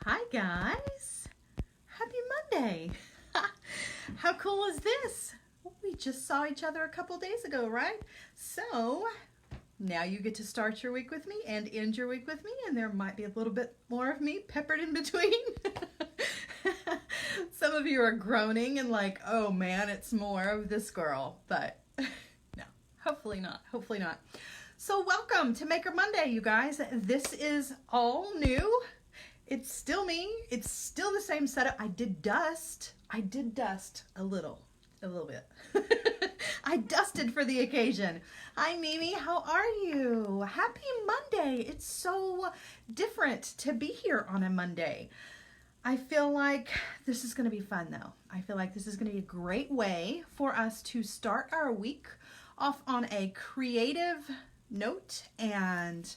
Hi guys, happy Monday. How cool is this? We just saw each other a couple days ago, right? So now you get to start your week with me and end your week with me, and there might be a little bit more of me peppered in between. Some of you are groaning and like, oh man, it's more of this girl, but no, hopefully not, hopefully not. So welcome to Maker Monday, you guys. This is all new. It's still me. It's still the same setup. I did dust a little bit. I dusted for the occasion. Hi Mimi, how are you? Happy Monday. It's so different to be here on a Monday. I feel like this is going to be fun though. I feel like this is going to be a great way for us to start our week off on a creative note and,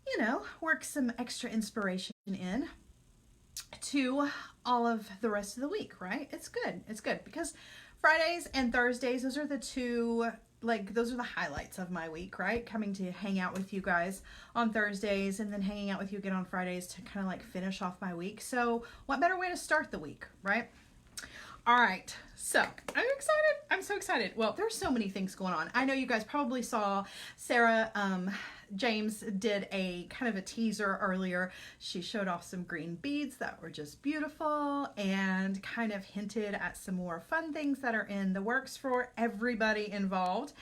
you know, work some extra inspiration in to all of the rest of the week, right? It's good. It's good because Fridays and Thursdays, those are the two, like, those are the highlights of my week, right? Coming to hang out with you guys on Thursdays and then hanging out with you again on Fridays to kind of like finish off my week. So what better way to start the week, right? All right, so I'm excited. I'm so excited. Well, there's so many things going on. I know you guys probably saw Sarah James did a kind of a teaser earlier. She showed off some green beads that were just beautiful and kind of hinted at some more fun things that are in the works for everybody involved.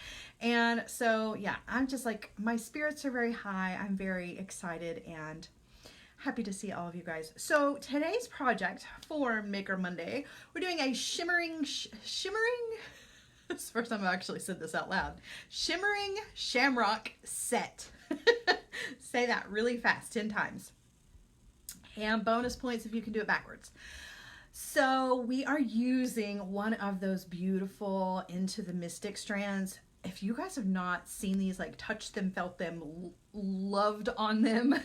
And so, yeah, I'm just like, my spirits are very high. I'm very excited and happy to see all of you guys. So today's project for Maker Monday, we're doing a shimmering, it's the first time I've actually said this out loud, Shimmering Shamrock set. Say that really fast, 10 times. And bonus points if you can do it backwards. So we are using one of those beautiful Into the Mystic strands. If you guys have not seen these, like touched them, felt them, loved on them,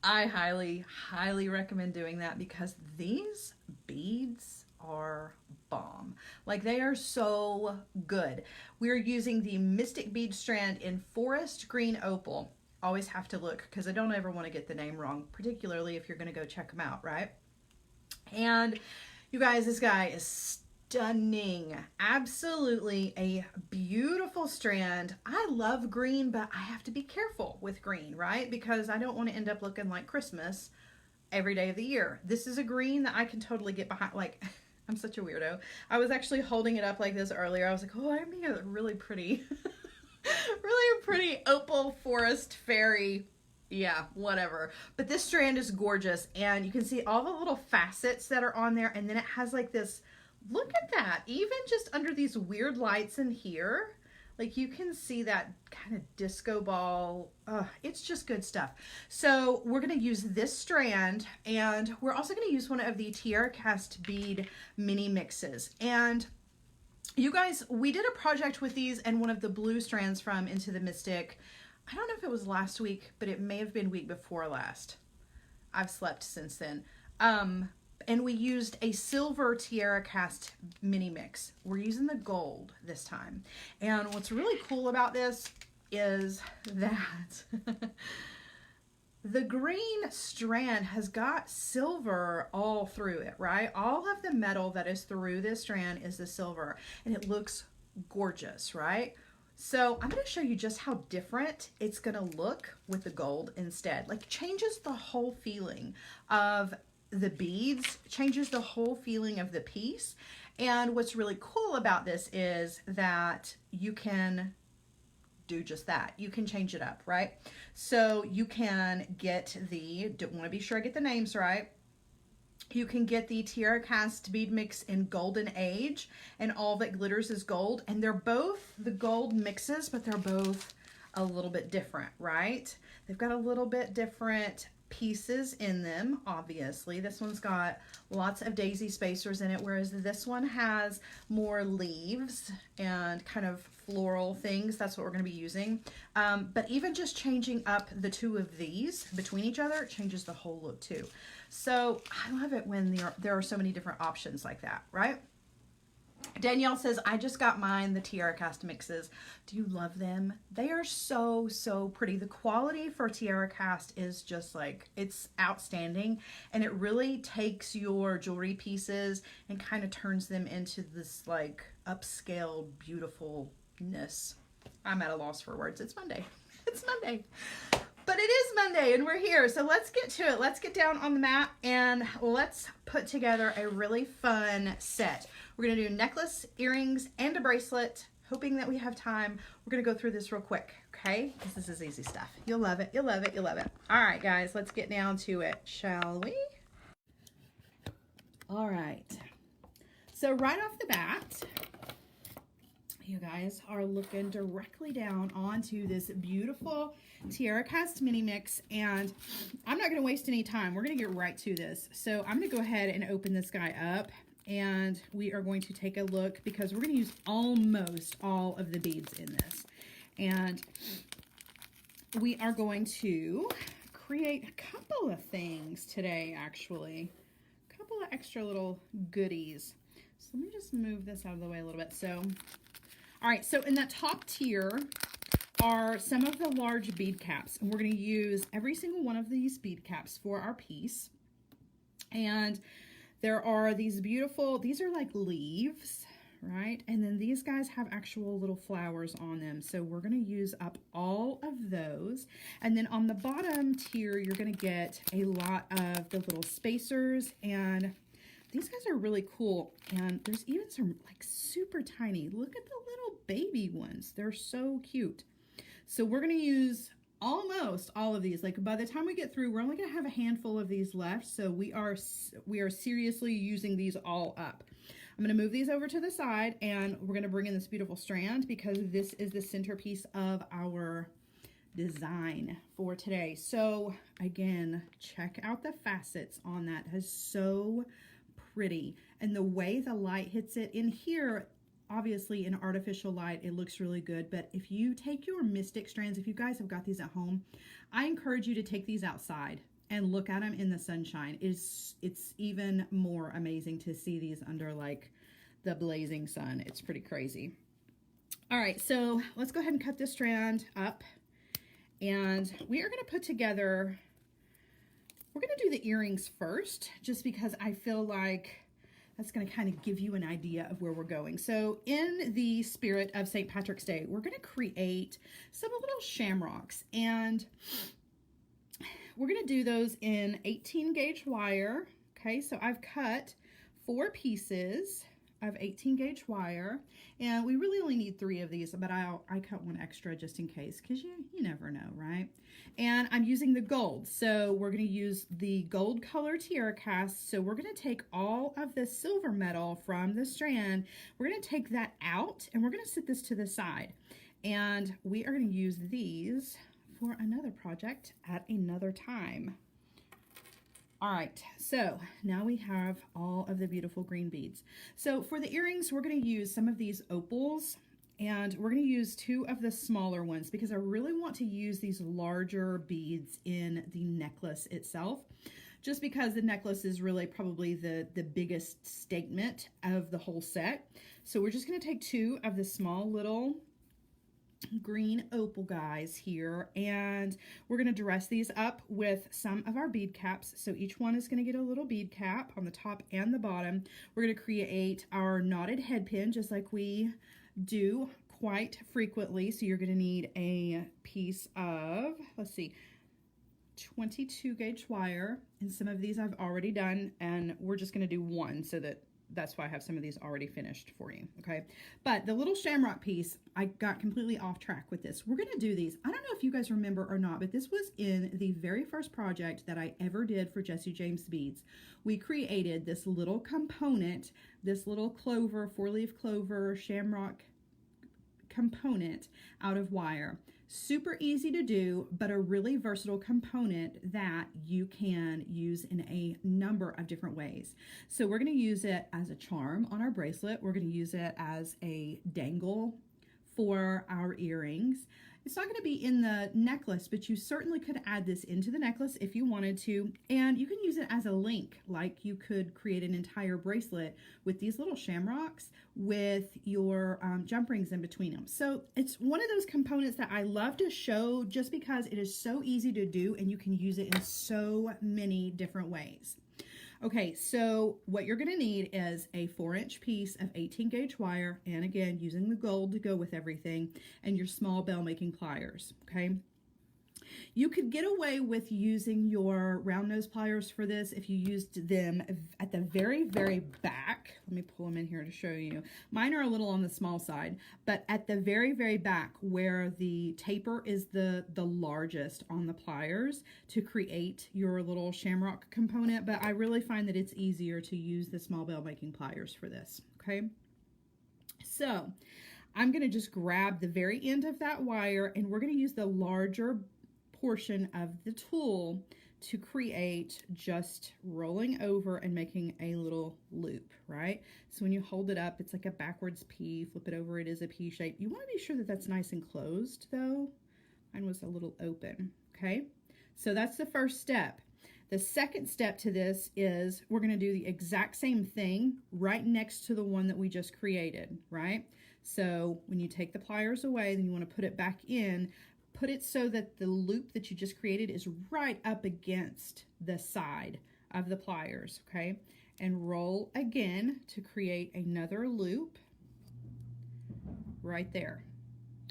I highly recommend doing that because these beads are bomb. Like, they are so good. We're using the Mystic Bead Strand in Forest Green Opal. Always have to look because I don't ever want to get the name wrong, particularly if you're going to go check them out, right? And you guys, this guy is stunning. Absolutely a beautiful strand. I love green, but I have to be careful with green, right? Because I don't want to end up looking like Christmas every day of the year. This is a green that I can totally get behind. Like, I'm such a weirdo. I was actually holding it up like this earlier. I was like, oh, I'm being a really pretty, really pretty opal forest fairy. Yeah, whatever. But this strand is gorgeous. And you can see all the little facets that are on there. And then it has like this, look at that. Even just under these weird lights in here, like you can see that kind of disco ball. It's just good stuff. So we're going to use this strand, and we're also going to use one of the TierraCast Bead mini mixes. And you guys, we did a project with these and one of the blue strands from Into the Mystic. I don't know if it was last week, but it may have been week before last. I've slept since then. And we used a silver TierraCast mini mix. We're using the gold this time. And what's really cool about this is that the green strand has got silver all through it, right? All of the metal that is through this strand is the silver, and it looks gorgeous, right? So I'm going to show you just how different it's going to look with the gold instead. Like, changes the whole feeling of the beads, changes the whole feeling of the piece. And what's really cool about this is that you can do just that. You can change it up, right? So you can get the, don't want to be sure I get the names right. You can get the TierraCast bead mix in Golden Age, and all that glitters is gold. And they're both the gold mixes, but they're both a little bit different, right? They've got a little bit different pieces in them. Obviously, this one's got lots of daisy spacers in it, whereas this one has more leaves and kind of floral things. That's what we're going to be using. But even just changing up the two of these between each other changes the whole look too. So I love it when there are so many different options like that, right? Danielle says, I just got mine, the TierraCast mixes. Do you love them? They are so, so pretty. The quality for TierraCast is just like, it's outstanding. And it really takes your jewelry pieces and kind of turns them into this like upscale beautifulness. I'm at a loss for words. It's Monday. It's Monday. But it is Monday and we're here. So let's get to it. Let's get down on the mat and let's put together a really fun set. We're going to do necklace, earrings, and a bracelet. Hoping that we have time. We're going to go through this real quick, okay? Because this is easy stuff. You'll love it. You'll love it. You'll love it. All right, guys, let's get down to it, shall we? All right. So right off the bat, you guys are looking directly down onto this beautiful TierraCast mini mix, and I'm not going to waste any time. We're going to get right to this. So I'm going to go ahead and open this guy up, and we are going to take a look because we're going to use almost all of the beads in this. And we are going to create a couple of things today, actually. A couple of extra little goodies. So let me just move this out of the way a little bit. So, all right, so in that top tier are some of the large bead caps. And we're going to use every single one of these bead caps for our piece. And there are these beautiful, these are like leaves, right? And then these guys have actual little flowers on them. So we're going to use up all of those. And then on the bottom tier, you're going to get a lot of the little spacers. And these guys are really cool. And there's even some like super tiny. Look at the little baby ones. They're so cute. So we're going to use almost all of these. Like by the time we get through, we're only going to have a handful of these left. So we are seriously using these all up. I'm going to move these over to the side and we're going to bring in this beautiful strand because this is the centerpiece of our design for today. So again, check out the facets on that. It is so pretty. And the way the light hits it in here, obviously in artificial light, it looks really good. But if you take your Mystic strands, if you guys have got these at home, I encourage you to take these outside and look at them in the sunshine. It's even more amazing to see these under like the blazing sun. It's pretty crazy. All right, so let's go ahead and cut this strand up. And we are going to put together, we're going to do the earrings first, just because I feel like that's going to kind of give you an idea of where we're going. So in the spirit of St. Patrick's Day, we're going to create some little shamrocks, and we're going to do those in 18 gauge wire. Okay, so I've cut 4 pieces of 18 gauge wire, and we really only need 3 of these, but I cut 1 extra just in case, because you never know, right? And I'm using the gold, so we're going to use the gold color TierraCast. So we're going to take all of the silver metal from the strand, we're going to take that out, and we're going to set this to the side, and we are going to use these for another project at another time. All right, so now we have all of the beautiful green beads. So for the earrings, we're going to use some of these opals, and we're going to use 2 of the smaller ones because I really want to use these larger beads in the necklace itself, just because the necklace is really probably the biggest statement of the whole set. So we're just going to take 2 of the small little green opal guys here, and we're going to dress these up with some of our bead caps. So each one is going to get a little bead cap on the top and the bottom. We're going to create our knotted head pin just like we do quite frequently. So you're going to need a piece of, let's see, 22 gauge wire, and some of these I've already done, and we're just going to do 1 so that's why I have some of these already finished for you, okay? But the little shamrock piece, I got completely off track with this. We're gonna do these. I don't know if you guys remember or not, but this was in the very first project that I ever did for Jesse James Beads. We created this little component, this little clover, 4-leaf clover, shamrock component out of wire. Super easy to do, but a really versatile component that you can use in a number of different ways. So we're going to use it as a charm on our bracelet. We're going to use it as a dangle for our earrings. It's not going to be in the necklace, but you certainly could add this into the necklace if you wanted to. And you can use it as a link, like you could create an entire bracelet with these little shamrocks with your jump rings in between them. So it's one of those components that I love to show just because it is so easy to do and you can use it in so many different ways. Okay, so what you're going to need is a 4-inch piece of 18 gauge wire, and again, using the gold to go with everything, and your small bell making pliers, okay? You could get away with using your round nose pliers for this if you used them at the very, very back. Let me pull them in here to show you. Mine are a little on the small side, but at the very, very back where the taper is the largest on the pliers to create your little shamrock component. But I really find that it's easier to use the small bell making pliers for this, okay? So I'm going to just grab the very end of that wire, and we're going to use the larger portion of the tool to create just rolling over and making a little loop, right? So when you hold it up, it's like a backwards P. Flip it over, it is a P shape. You want to be sure that that's nice and closed though. Mine was a little open, okay? So that's the first step. The second step to this is we're going to do the exact same thing right next to the one that we just created, right? So when you take the pliers away, then you want to put it back in. Put it so that the loop that you just created is right up against the side of the pliers, okay? And roll again to create another loop right there,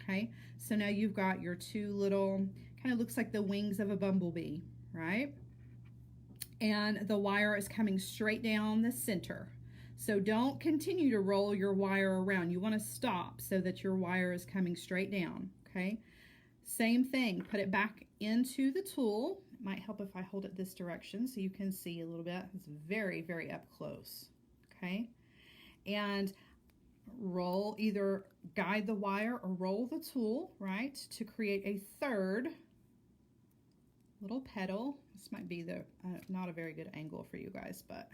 okay? So now you've got your two little, kind of looks like the wings of a bumblebee, right? And the wire is coming straight down the center. So don't continue to roll your wire around. You want to stop so that your wire is coming straight down, okay? Same thing, put it back into the tool. It might help if I hold it this direction so you can see a little bit. It's very, very up close, okay? And roll, either guide the wire or roll the tool, right, to create a third little petal. This might be the not a very good angle for you guys, but...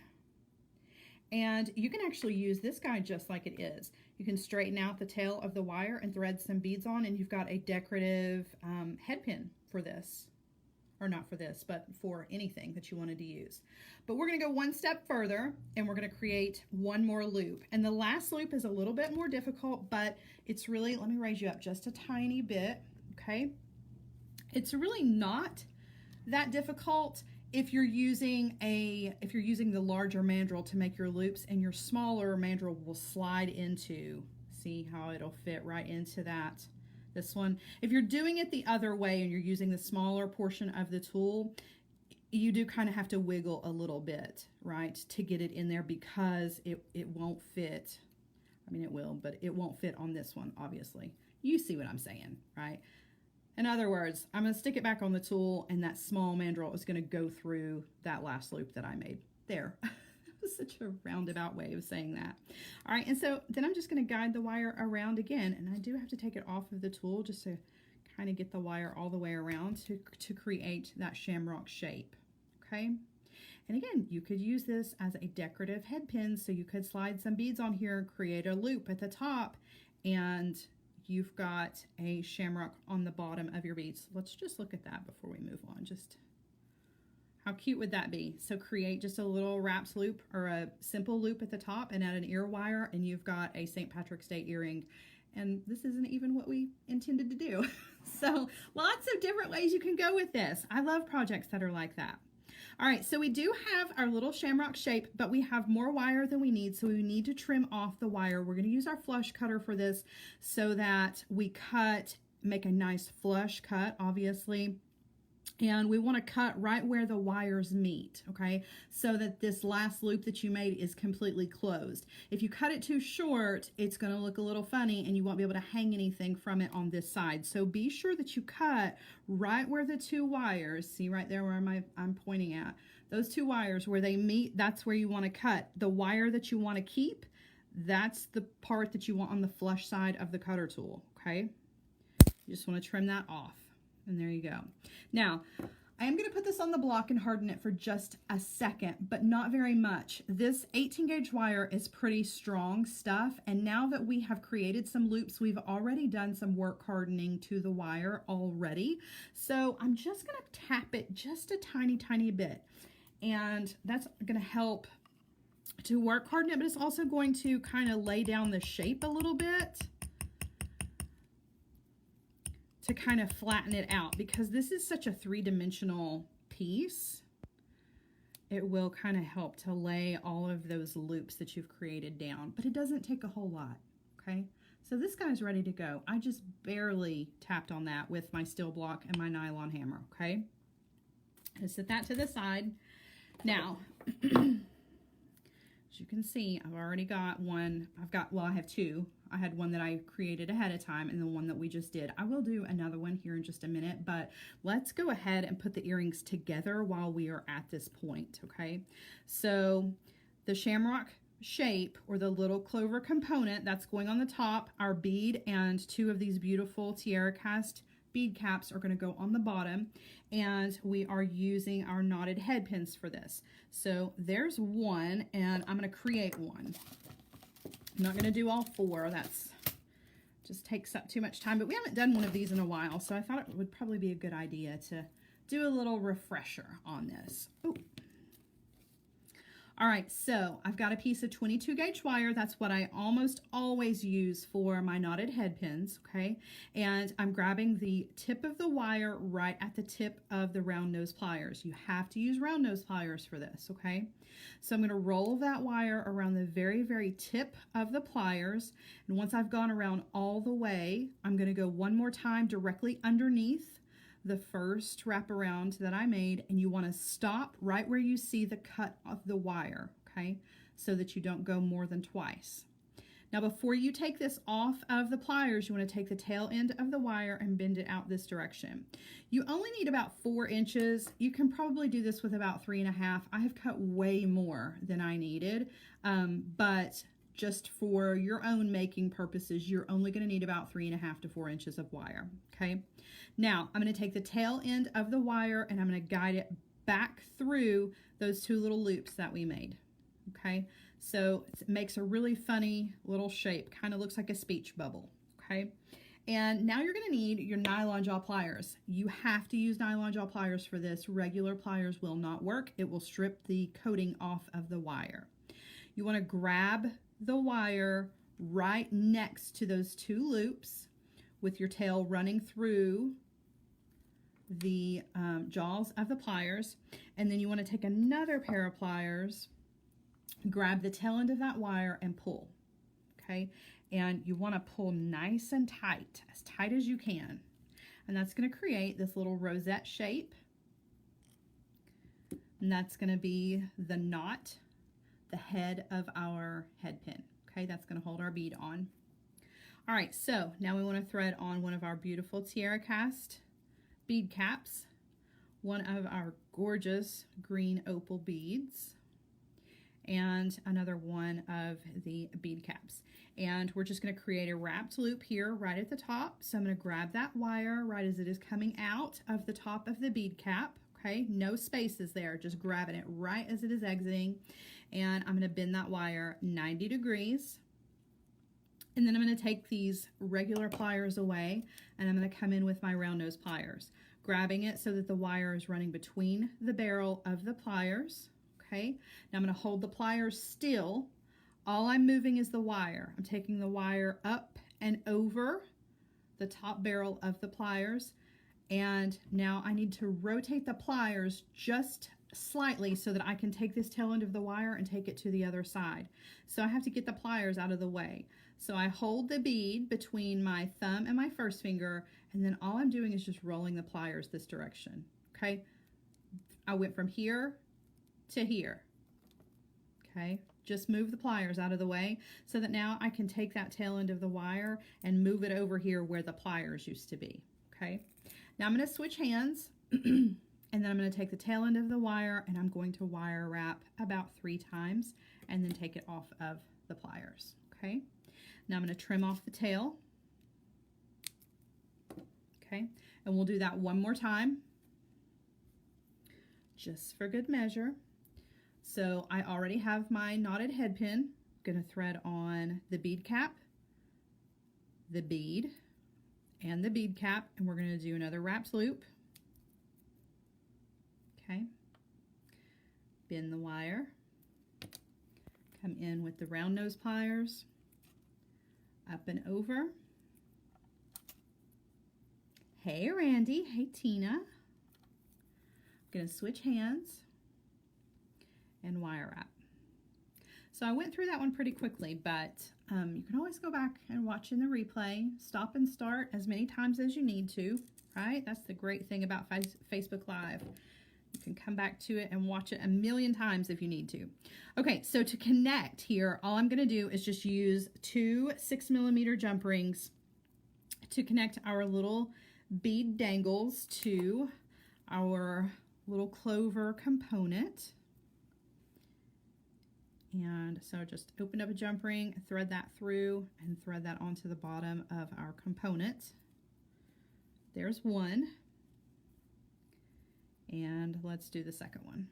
And you can actually use this guy just like it is. You can straighten out the tail of the wire and thread some beads on, and you've got a decorative head pin for this. Or not for this, but for anything that you wanted to use. But we're going to go one step further, and we're going to create one more loop. And the last loop is a little bit more difficult, but it's really, let me raise you up just a tiny bit, okay? It's really not that difficult if you're using the larger mandrel to make your loops, and your smaller mandrel will slide into, see how it'll fit right into that, this one. If you're doing it the other way and you're using the smaller portion of the tool, you do kind of have to wiggle a little bit, right, to get it in there, because it won't fit. I mean, it will, but it won't fit on this one, obviously. You see what I'm saying, right? In other words, I'm going to stick it back on the tool, and that small mandrel is going to go through that last loop that I made. There. That was such a roundabout way of saying that. All right, and so then I'm just going to guide the wire around again, and I do have to take it off of the tool just to kind of get the wire all the way around to create that shamrock shape, okay? And again, you could use this as a decorative head pin, so you could slide some beads on here and create a loop at the top, and you've got a shamrock on the bottom of your beads. Let's just look at that before we move on. Just how cute would that be? So create just a little wraps loop or a simple loop at the top and add an ear wire, and you've got a St. Patrick's Day earring. And this isn't even what we intended to do. So lots of different ways you can go with this. I love projects that are like that. All right, so we do have our little shamrock shape, but we have more wire than we need, so we need to trim off the wire. We're going to use our flush cutter for this so that we make a nice flush cut, obviously. And we want to cut right where the wires meet, okay? So that this last loop that you made is completely closed. If you cut it too short, it's going to look a little funny and you won't be able to hang anything from it on this side. So be sure that you cut right where the two wires, see right there where I'm pointing at, those two wires where they meet, that's where you want to cut. The wire that you want to keep, that's the part that you want on the flush side of the cutter tool, okay? You just want to trim that off. And there you go. Now, I am going to put this on the block and harden it for just a second, but not very much. This 18 gauge wire is pretty strong stuff, and now that we have created some loops, we've already done some work hardening to the wire already. So I'm just going to tap it just a tiny bit, and that's going to help to work harden it, but it's also going to kind of lay down the shape a little bit to kind of flatten it out, because this is such a three-dimensional piece. It will kind of help to lay all of those loops that you've created down, but it doesn't take a whole lot, okay? So this guy's ready to go. I just barely tapped on that with my steel block and my nylon hammer, okay? I'll set that to the side. Now, as you can see, I've already got one. Well, I have two. I had one that I created ahead of time and the one that we just did. I will do another one here in just a minute, but let's go ahead and put the earrings together while we are at this point, okay? So the shamrock shape, or the little clover component that's going on the top, our bead and two of these beautiful TierraCast bead caps are going to go on the bottom, and we are using our knotted head pins for this. So there's one, and I'm going to create one. I'm not going to do all four. That's just takes up too much time, but we haven't done one of these in a while, so I thought it would probably be a good idea to do a little refresher on this. Ooh. All right, so I've got a piece of 22 gauge wire. That's what I almost always use for my knotted head pins, okay? And I'm grabbing the tip of the wire right at the tip of the round nose pliers. You have to use round nose pliers for this, okay? So I'm gonna roll that wire around the very tip of the pliers. And once I've gone around all the way, I'm gonna go one more time directly underneath the first wraparound that I made, and you want to stop right where you see the cut of the wire, okay, so that you don't go more than twice. Now before you take this off of the pliers, you want to take the tail end of the wire and bend it out this direction. You only need about 4 inches. You can probably do this with about 3.5. I have cut way more than I needed, but just for your own making purposes, you're only going to need about 3.5 to 4 inches of wire, okay? Now, I'm going to take the tail end of the wire and I'm going to guide it back through those two little loops that we made, okay? So it makes a really funny little shape, kind of looks like a speech bubble, okay? And now you're going to need your nylon jaw pliers. You have to use nylon jaw pliers for this. Regular pliers will not work. It will strip the coating off of the wire. You want to grab the wire right next to those two loops with your tail running through the jaws of the pliers, and then you want to take another pair of pliers, grab the tail end of that wire and pull, okay? And you want to pull nice and tight, as tight as you can, and that's going to create this little rosette shape, and that's going to be the knot, the head of our head pin, okay? That's going to hold our bead on. All right, so now we want to thread on one of our beautiful TierraCast bead caps, one of our gorgeous green opal beads, and another one of the bead caps. And we're just going to create a wrapped loop here right at the top. So I'm going to grab that wire right as it is coming out of the top of the bead cap, okay? No spaces there, just grabbing it right as it is exiting. And I'm going to bend that wire 90 degrees. And then I'm going to take these regular pliers away, and I'm going to come in with my round nose pliers, grabbing it so that the wire is running between the barrel of the pliers, okay? Now I'm going to hold the pliers still. All I'm moving is the wire. I'm taking the wire up and over the top barrel of the pliers, and now I need to rotate the pliers just slightly so that I can take this tail end of the wire and take it to the other side. So I have to get the pliers out of the way. So I hold the bead between my thumb and my first finger, and then all I'm doing is just rolling the pliers this direction, okay? I went from here to here, okay? Just move the pliers out of the way so that now I can take that tail end of the wire and move it over here where the pliers used to be, okay? Now I'm going to switch hands, and then I'm going to take the tail end of the wire and I'm going to wire wrap about 3 times and then take it off of the pliers, okay? Now I'm going to trim off the tail, okay? And we'll do that one more time. just for good measure. So I already have my knotted head pin. I'm going to thread on the bead cap, the bead, and the bead cap, and we're going to do another wrapped loop. Okay. Bend the wire. Come in with the round nose pliers, up and over. Hey Randy, hey Tina. I'm going to switch hands and wire wrap. So I went through that one pretty quickly, but you can always go back and watch in the replay. Stop and start as many times as you need to, right? That's the great thing about Facebook Live. You can come back to it and watch it a million times if you need to. Okay, so to connect here, all I'm going to do is just use 2 6mm jump rings to connect our little bead dangles to our little clover component. And so just open up a jump ring, thread that through, and thread that onto the bottom of our component. There's one. And let's do the second one.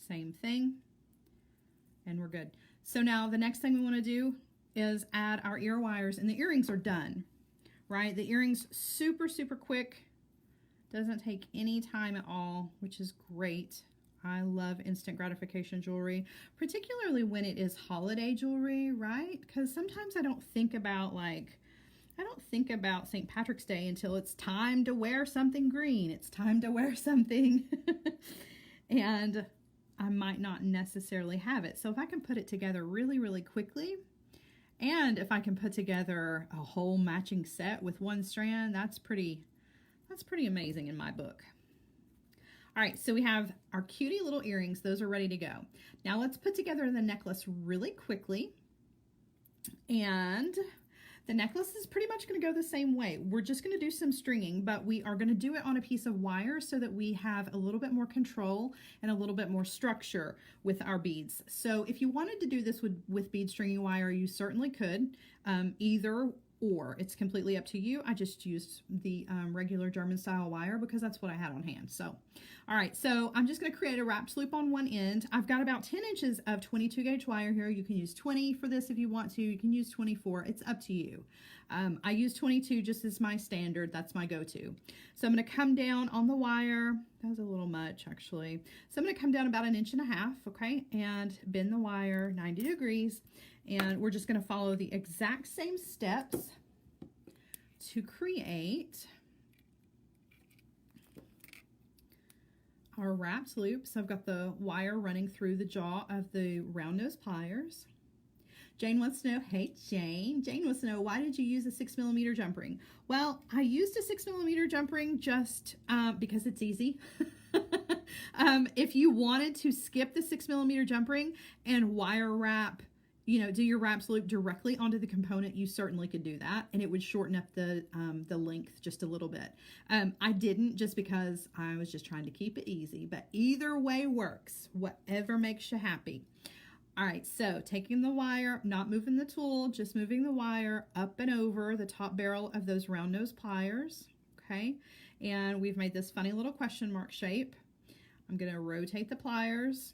Same thing. And we're good. So now the next thing we want to do is add our ear wires, and the earrings are done, right? The earrings super, super quick. Doesn't take any time at all, which is great. I love instant gratification jewelry, particularly when it is holiday jewelry, right? Because sometimes I don't think about St. Patrick's Day until it's time to wear something green. It's time to wear something and I might not necessarily have it. So if I can put it together really, really quickly, and if I can put together a whole matching set with one strand, that's pretty amazing in my book. All right, so we have our cutie little earrings. Those are ready to go. Now let's put together the necklace really quickly. And the necklace is pretty much going to go the same way. We're just going to do some stringing, but we are going to do it on a piece of wire so that we have a little bit more control and a little bit more structure with our beads. So if you wanted to do this with bead stringing wire, you certainly could, either or. It's completely up to you. I just used the regular German style wire because that's what I had on hand. So, all right, so I'm just going to create a wrapped loop on one end. I've got about 10 inches of 22 gauge wire here. You can use 20 for this if you want to. You can use 24. It's up to you. I use 22 just as my standard. That's my go-to. So I'm going to come down on the wire. That was a little much, actually. So I'm going to come down about 1.5 inches, okay, and bend the wire 90 degrees. And we're just going to follow the exact same steps to create our wrapped loop. So I've got the wire running through the jaw of the round nose pliers. Jane wants to know, hey Jane. Jane wants to know, why did you use a 6mm jump ring? Well, I used a 6mm jump ring just because it's easy. If you wanted to skip the 6mm jump ring and wire wrap, do your wraps loop directly onto the component, you certainly could do that, and it would shorten up the length just a little bit. I didn't, just because I was just trying to keep it easy, but either way works, whatever makes you happy. All right, so taking the wire, not moving the tool, just moving the wire up and over the top barrel of those round nose pliers, okay? And we've made this funny little question mark shape. I'm gonna rotate the pliers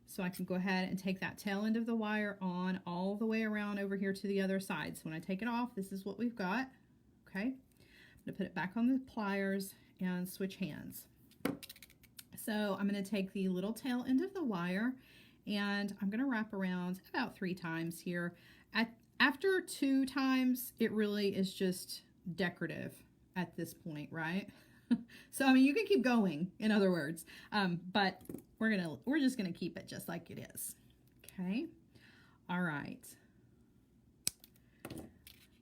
so I can go ahead and take that tail end of the wire on all the way around over here to the other side. So when I take it off, this is what we've got, okay? I'm gonna put it back on the pliers and switch hands. So I'm gonna take the little tail end of the wire and I'm gonna wrap around about 3 times here. After 2 times, it really is just decorative at this point, right? So, I mean, you can keep going, in other words, but we're just gonna keep it just like it is. Okay. All right.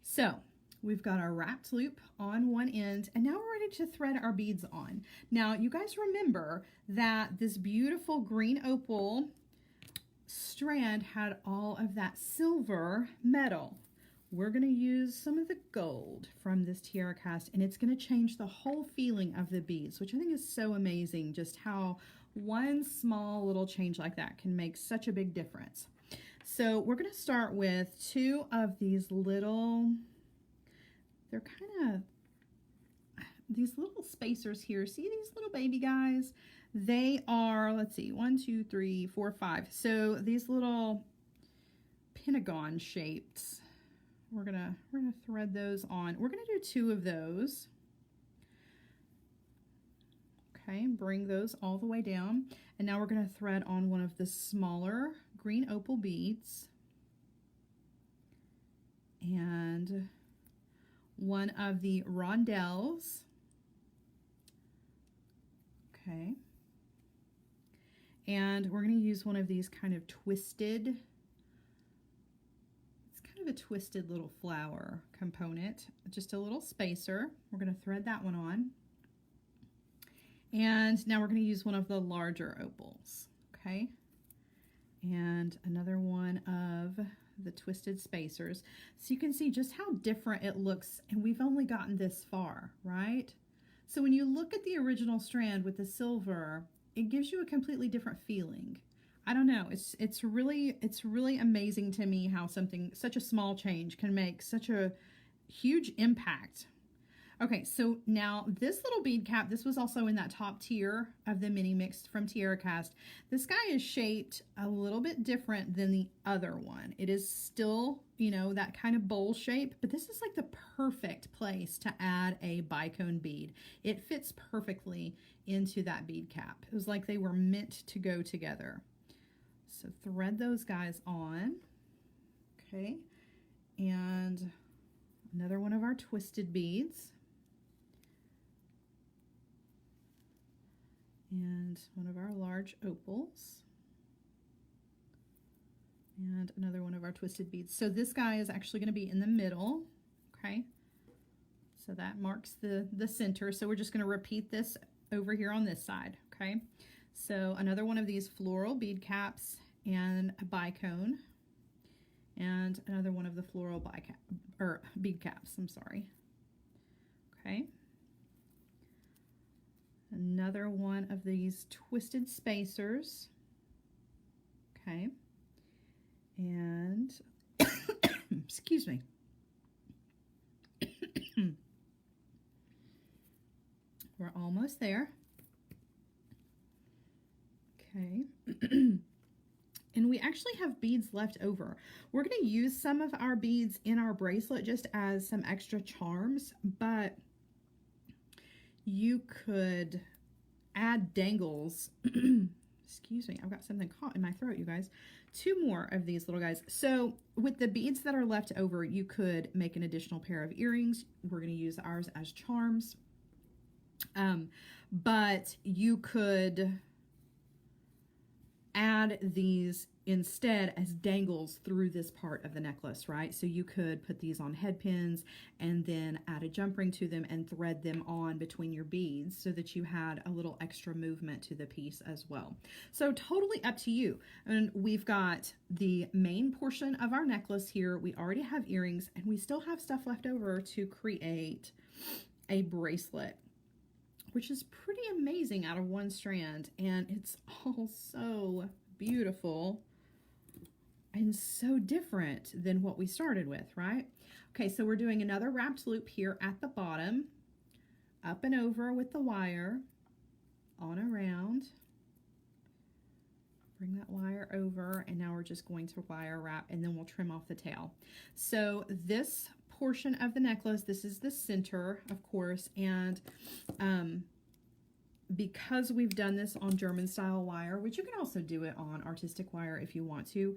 So we've got our wrapped loop on one end, and now we're ready to thread our beads on. Now, you guys remember that this beautiful green opal strand had all of that silver metal. We're going to use some of the gold from this TierraCast, and it's going to change the whole feeling of the beads, which I think is so amazing, just how one small little change like that can make such a big difference. So we're going to start with 2 of these little, they're kind of, these little spacers here. See these little baby guys? They are, let's see, 1, 2, 3, 4, 5. So these little pentagon shapes, we're gonna thread those on. We're gonna do 2 of those. Okay, bring those all the way down. And now we're gonna thread on one of the smaller green opal beads and one of the rondelles. Okay. And we're going to use one of these kind of twisted, it's kind of a twisted little flower component, just a little spacer. We're going to thread that one on. And now we're going to use one of the larger opals. Okay. And another one of the twisted spacers. So you can see just how different it looks, and we've only gotten this far, right? So when you look at the original strand with the silver, it gives you a completely different feeling. I don't know, it's really amazing to me how such a small change can make such a huge impact. Okay, so now this little bead cap, this was also in that top tier of the mini mix from TierraCast. This guy is shaped a little bit different than the other one. It is still, you know, that kind of bowl shape, but this is like the perfect place to add a bicone bead. It fits perfectly into that bead cap. It was like they were meant to go together. So thread those guys on. Okay, and another one of our twisted beads. And one of our large opals, and another one of our twisted beads. So this guy is actually going to be in the middle. Okay, so that marks the center. So we're just going to repeat this over here on this side. Okay, so another one of these floral bead caps and a bicone, and another one of the floral bead caps. I'm sorry. Okay. Another one of these twisted spacers. Okay. And, excuse me. We're almost there. Okay. And we actually have beads left over. We're going to use some of our beads in our bracelet just as some extra charms, but you could add dangles. Excuse me, I've got something caught in my throat, you guys. 2 more of these little guys. So with the beads that are left over, you could make an additional pair of earrings. We're going to use ours as charms. But you could add these instead as dangles through this part of the necklace, right? So you could put these on head pins and then add a jump ring to them and thread them on between your beads so that you had a little extra movement to the piece as well. So totally up to you. And we've got the main portion of our necklace here. We already have earrings, and we still have stuff left over to create a bracelet, which is pretty amazing out of one strand, and it's all so beautiful and so different than what we started with, right? Okay, so we're doing another wrapped loop here at the bottom, up and over with the wire, on around, bring that wire over, and now we're just going to wire wrap, and then we'll trim off the tail. So this portion of the necklace, this is the center, of course, and because we've done this on German style wire, which you can also do it on artistic wire if you want to,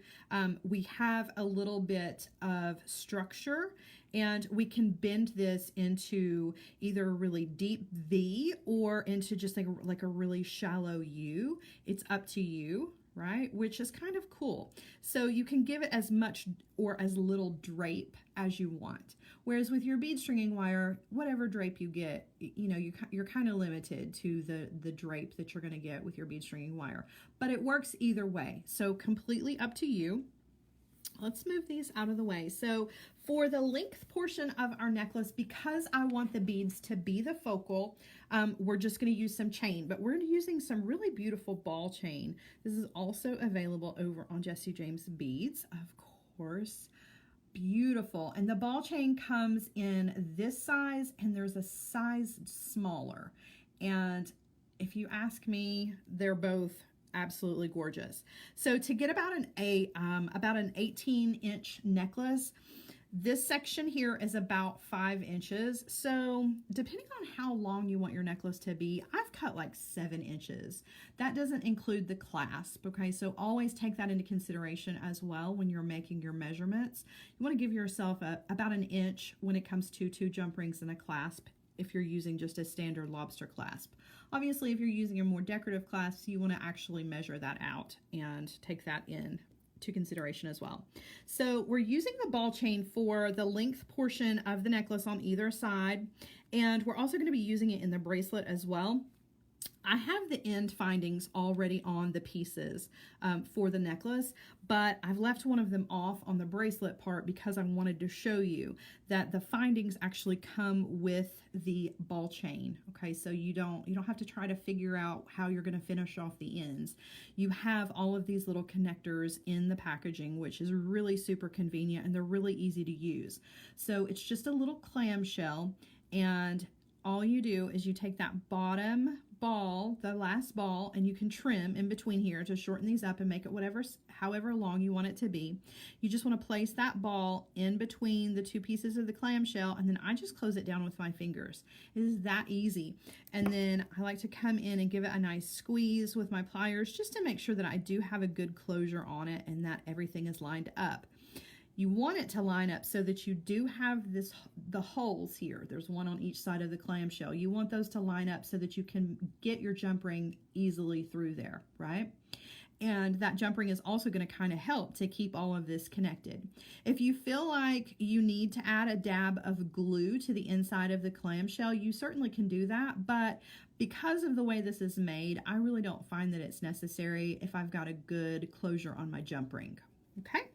we have a little bit of structure, and we can bend this into either a really deep V or into just like a really shallow U. It's up to you, right? Which is kind of cool. So you can give it as much or as little drape as you want. Whereas with your bead stringing wire, whatever drape you get, you know, you're kind of limited to the drape that you're going to get with your bead stringing wire. But it works either way. So completely up to you. Let's move these out of the way. So for the length portion of our necklace, because I want the beads to be the focal, we're just going to use some chain, but we're using some really beautiful ball chain. This is also available over on Jessie James Beads, of course. Beautiful. And the ball chain comes in this size, and there's a size smaller. And if you ask me, they're both absolutely gorgeous. So to get about an 18-inch necklace, this section here is about 5 inches. So depending on how long you want your necklace to be, I've cut like 7 inches. That doesn't include the clasp, okay? So always take that into consideration as well when you're making your measurements. You want to give yourself about an inch when it comes to 2 jump rings and a clasp if you're using just a standard lobster clasp. Obviously, if you're using a more decorative clasp, you want to actually measure that out and take that in to consideration as well. So we're using the ball chain for the length portion of the necklace on either side, and we're also going to be using it in the bracelet as well. I have the end findings already on the pieces for the necklace, but I've left one of them off on the bracelet part because I wanted to show you that the findings actually come with the ball chain. Okay, so you don't have to try to figure out how you're going to finish off the ends. You have all of these little connectors in the packaging, which is really super convenient, and they're really easy to use. So it's just a little clamshell, and all you do is you take that bottom ball, the last ball, and you can trim in between here to shorten these up and make it however long you want it to be. You just want to place that ball in between the 2 pieces of the clamshell, and then I just close it down with my fingers. It is that easy. And then I like to come in and give it a nice squeeze with my pliers just to make sure that I do have a good closure on it and that everything is lined up. You want it to line up so that you do have the holes here. There's one on each side of the clamshell. You want those to line up so that you can get your jump ring easily through there, right? And that jump ring is also going to kind of help to keep all of this connected. If you feel like you need to add a dab of glue to the inside of the clamshell, you certainly can do that, but because of the way this is made, I really don't find that it's necessary if I've got a good closure on my jump ring, okay?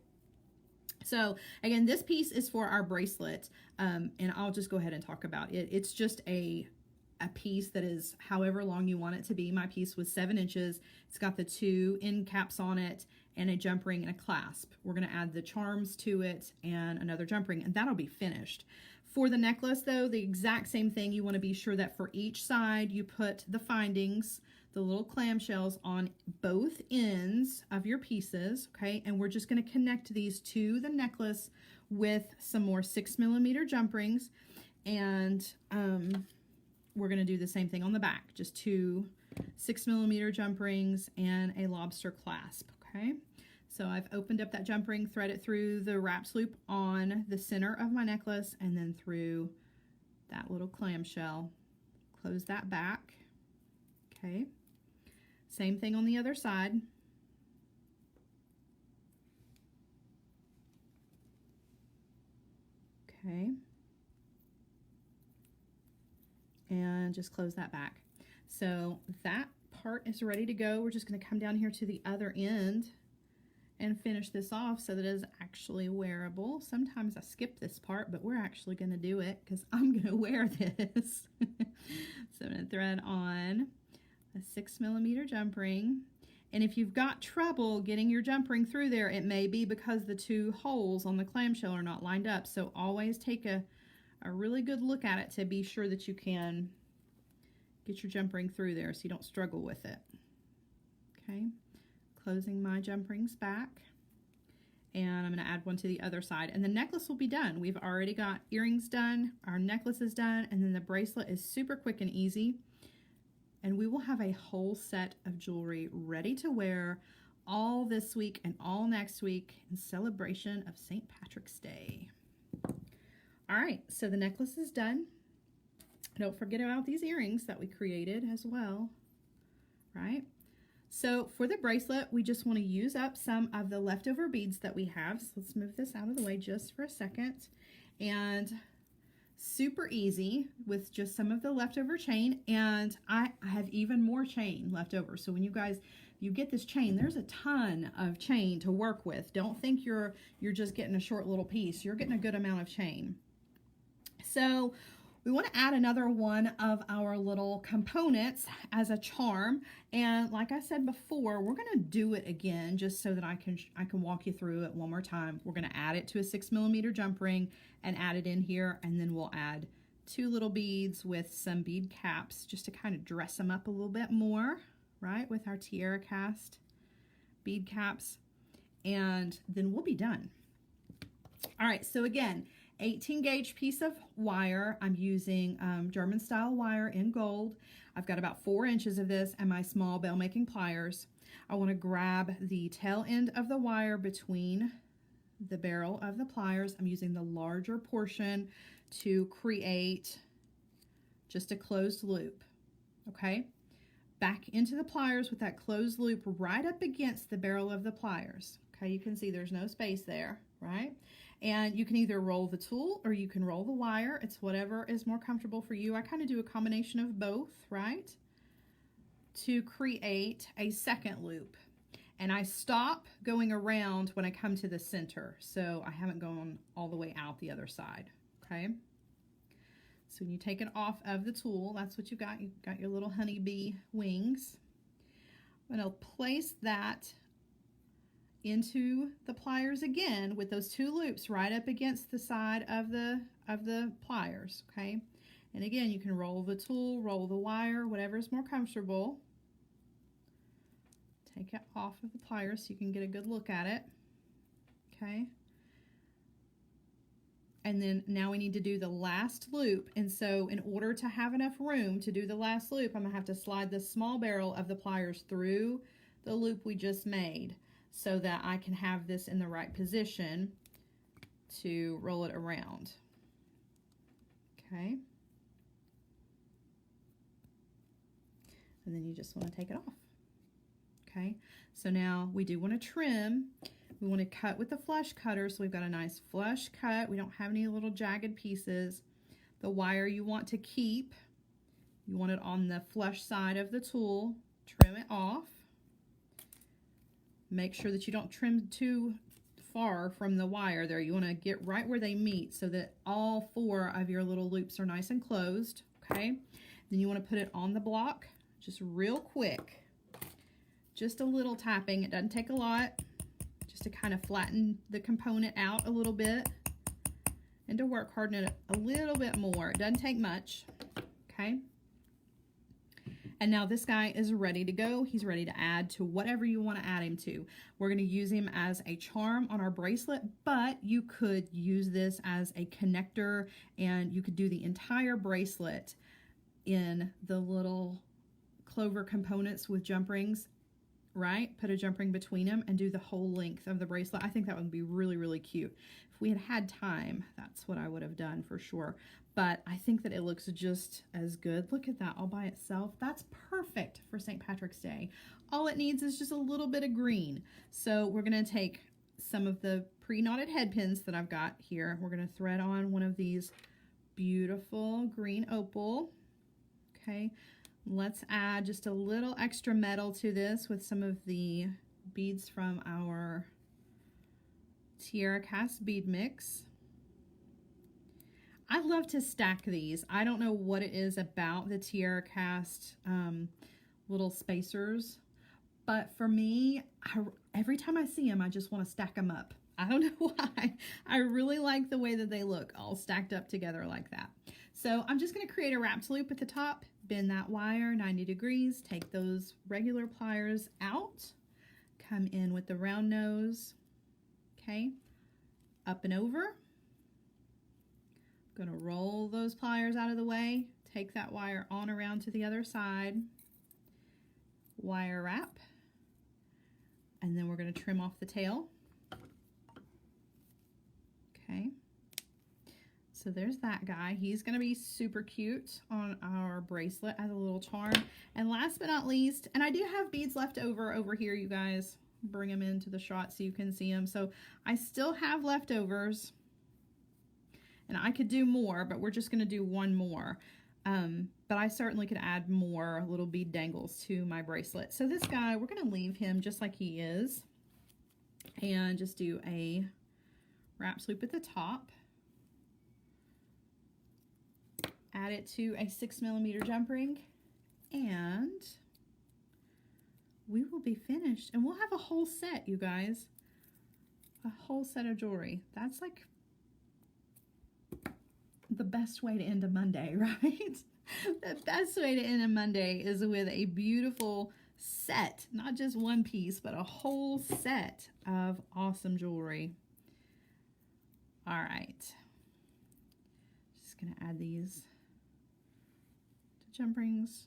So again, this piece is for our bracelet, and I'll just go ahead and talk about it. It's just a piece that is however long you want it to be. My piece was 7 inches. It's got the 2 end caps on it and a jump ring and a clasp. We're going to add the charms to it and another jump ring, and that'll be finished. For the necklace though, the exact same thing. You want to be sure that for each side you put the findings, the little clamshells, on both ends of your pieces, okay? And we're just going to connect these to the necklace with some more 6mm jump rings, and we're going to do the same thing on the back, just 2 6mm jump rings and a lobster clasp, okay? So I've opened up that jump ring, thread it through the wraps loop on the center of my necklace, and then through that little clamshell, close that back, okay? Same thing on the other side. Okay. And just close that back. So that part is ready to go. We're just going to come down here to the other end and finish this off so that it is actually wearable. Sometimes I skip this part, but we're actually going to do it because I'm going to wear this. So I'm going to thread on a 6mm jump ring, and if you've got trouble getting your jump ring through there, it may be because the 2 holes on the clamshell are not lined up. So always take a really good look at it to be sure that you can get your jump ring through there so you don't struggle with it. Okay, closing my jump rings back, and I'm going to add one to the other side, and the necklace will be done. We've already got earrings done, our necklace is done, and then the bracelet is super quick and easy. And we will have a whole set of jewelry ready to wear all this week and all next week in celebration of St. Patrick's Day. All right, so the necklace is done. Don't forget about these earrings that we created as well, right? So for the bracelet, we just want to use up some of the leftover beads that we have. So let's move this out of the way just for a second. And super easy with just some of the leftover chain, and I have even more chain left over. So when you get this chain, there's a ton of chain to work with. Don't think you're just getting a short little piece. You're getting a good amount of chain. So we want to add another one of our little components as a charm, and like I said before, we're going to do it again just so that I can walk you through it one more time. We're going to add it to a 6mm jump ring and add it in here, and then we'll add 2 little beads with some bead caps just to kind of dress them up a little bit more, right, with our TierraCast bead caps, and then we'll be done. All right, so again, 18 gauge piece of wire. I'm using German style wire in gold. I've got about 4 inches of this and my small bell making pliers. I want to grab the tail end of the wire between the barrel of the pliers. I'm using the larger portion to create just a closed loop, okay? Back into the pliers with that closed loop right up against the barrel of the pliers. Okay, you can see there's no space there, right? And you can either roll the tool or you can roll the wire. It's whatever is more comfortable for you. I kind of do a combination of both, right? To create a second loop. And I stop going around when I come to the center. So I haven't gone all the way out the other side, okay? So when you take it off of the tool, that's what you got. You've got your little honeybee wings. I'm going to place that into the pliers again with those 2 loops right up against the side of the pliers, okay? And again, you can roll the tool, roll the wire, whatever is more comfortable. Take it off of the pliers so you can get a good look at it, okay? And then now we need to do the last loop, and so in order to have enough room to do the last loop, I'm gonna have to slide the small barrel of the pliers through the loop we just made so that I can have this in the right position to roll it around, okay? And then you just want to take it off, okay? So now we do want to trim. We want to cut with the flush cutter, so we've got a nice flush cut. We don't have any little jagged pieces. The wire you want to keep, you want it on the flush side of the tool. Trim it off. Make sure that you don't trim too far from the wire there. You want to get right where they meet so that all 4 of your little loops are nice and closed, okay? Then you want to put it on the block just real quick. Just a little tapping. It doesn't take a lot. Just to kind of flatten the component out a little bit and to work harden it a little bit more. It doesn't take much, okay? And now this guy is ready to go. He's ready to add to whatever you want to add him to. We're going to use him as a charm on our bracelet, but you could use this as a connector, and you could do the entire bracelet in the little clover components with jump rings, right? Put a jump ring between them and do the whole length of the bracelet. I think that would be really, really cute. If we had had time, that's what I would have done for sure. But I think that it looks just as good. Look at that all by itself. That's perfect for St. Patrick's Day. All it needs is just a little bit of green. So we're going to take some of the pre-knotted head pins that I've got here. We're going to thread on one of these beautiful green opal. Okay. Let's add just a little extra metal to this with some of the beads from our TierraCast bead mix. I love to stack these. I don't know what it is about the TierraCast little spacers, but for me, every time I see them, I just want to stack them up. I don't know why. I really like the way that they look all stacked up together like that. So I'm just going to create a wrapped loop at the top, bend that wire 90 degrees, take those regular pliers out, come in with the round nose, okay, up and over. I'm going to roll those pliers out of the way, take that wire on around to the other side, wire wrap, and then we're going to trim off the tail. Okay, so there's that guy. He's going to be super cute on our bracelet as a little charm. And last but not least, and I do have beads left over here, you guys. Bring them into the shot so you can see them. So I still have leftovers, and I could do more, but we're just going to do one more. But I certainly could add more little bead dangles to my bracelet. So this guy, we're going to leave him just like he is and just do a wrap loop at the top. Add it to a 6mm jump ring, and we will be finished. And we'll have a whole set, you guys. A whole set of jewelry. That's like the best way to end a Monday, right? The best way to end a Monday is with a beautiful set, not just one piece, but a whole set of awesome jewelry. All right. Just gonna add these to jump rings.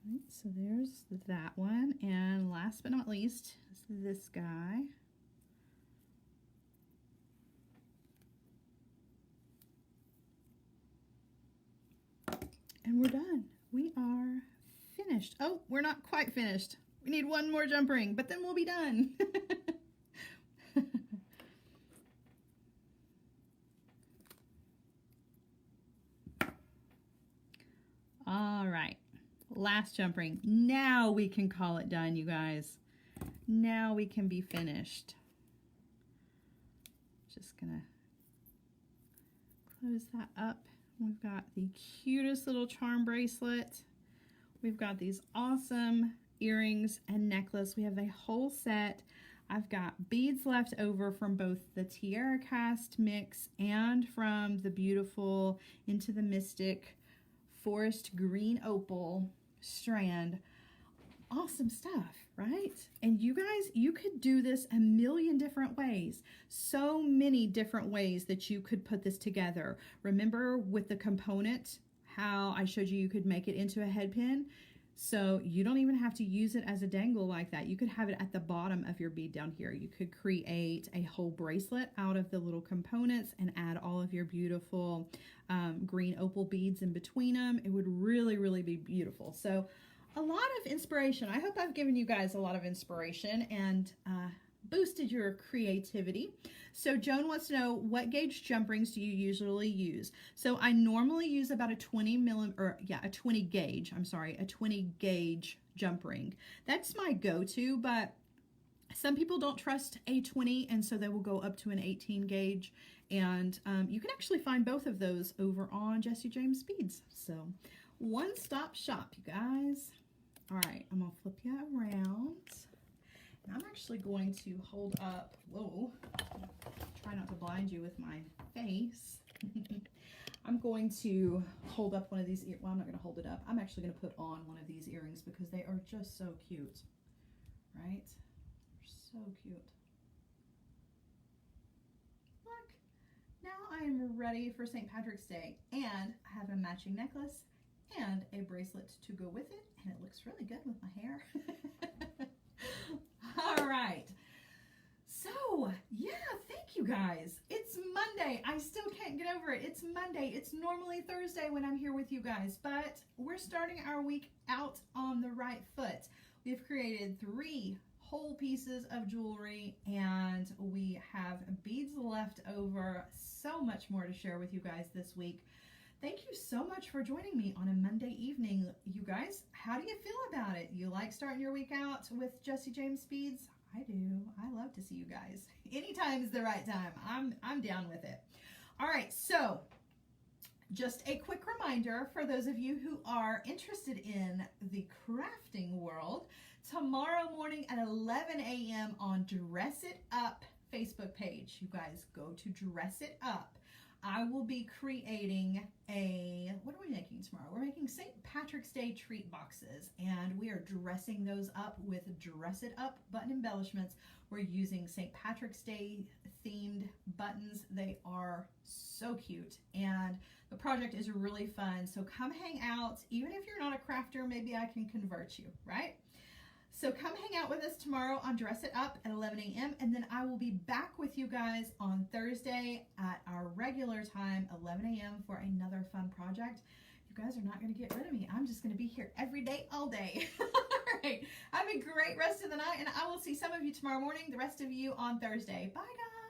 All right, so there's that one, and last but not least is this guy. And we're done. We are finished. Oh, we're not quite finished. We need one more jump ring, but then we'll be done. All right, last jump ring. Now we can call it done, you guys. Now we can be finished. Just gonna close that up. We've got the cutest little charm bracelet. We've got these awesome earrings and necklace. We have a whole set. I've got beads left over from both the TierraCast mix and from the beautiful Into the Mystic Forest Green Opal strand. Awesome stuff, right? And you guys, you could do this a million different ways. So many different ways that you could put this together. Remember with the component, how I showed you you could make it into a head pin? So you don't even have to use it as a dangle like that. You could have it at the bottom of your bead down here. You could create a whole bracelet out of the little components and add all of your beautiful green opal beads in between them. It would really, really be beautiful. So a lot of inspiration. I hope I've given you guys a lot of inspiration and boosted your creativity. So Joan wants to know, what gauge jump rings do you usually use? So I normally use about a 20 gauge jump ring. That's my go-to, but some people don't trust a 20, and so they will go up to an 18 gauge. And you can actually find both of those over on Jessie James Beads. So one-stop shop, you guys. All right, I'm gonna flip you around. And I'm actually going to hold up, whoa, try not to blind you with my face. I'm going to hold up one of these, well, I'm not gonna hold it up. I'm actually gonna put on one of these earrings because they are just so cute, right? They're so cute. Look, now I am ready for St. Patrick's Day, and I have a matching necklace and a bracelet to go with it, and it looks really good with my hair. All right, so yeah, thank you guys. It's Monday. I still can't get over it. It's Monday. It's normally Thursday when I'm here with you guys, but we're starting our week out on the right foot. We've created 3 whole pieces of jewelry, and we have beads left over. So much more to share with you guys this week. Thank you so much for joining me on a Monday evening. You guys, how do you feel about it? You like starting your week out with Jessie James Beads? I do. I love to see you guys. Anytime is the right time. I'm down with it. All right, so just a quick reminder for those of you who are interested in the crafting world, tomorrow morning at 11 a.m. on Dress It Up Facebook page. You guys go to Dress It Up. I will be creating what are we making tomorrow? We're making St. Patrick's Day treat boxes, and we are dressing those up with Dress It Up button embellishments. We're using St. Patrick's Day themed buttons. They are so cute, and the project is really fun. So come hang out. Even if you're not a crafter, maybe I can convert you, right? So come hang out with us tomorrow on Dress It Up at 11 a.m. And then I will be back with you guys on Thursday at our regular time, 11 a.m. for another fun project. You guys are not going to get rid of me. I'm just going to be here every day, all day. All right. Have a great rest of the night, and I will see some of you tomorrow morning, the rest of you on Thursday. Bye, guys.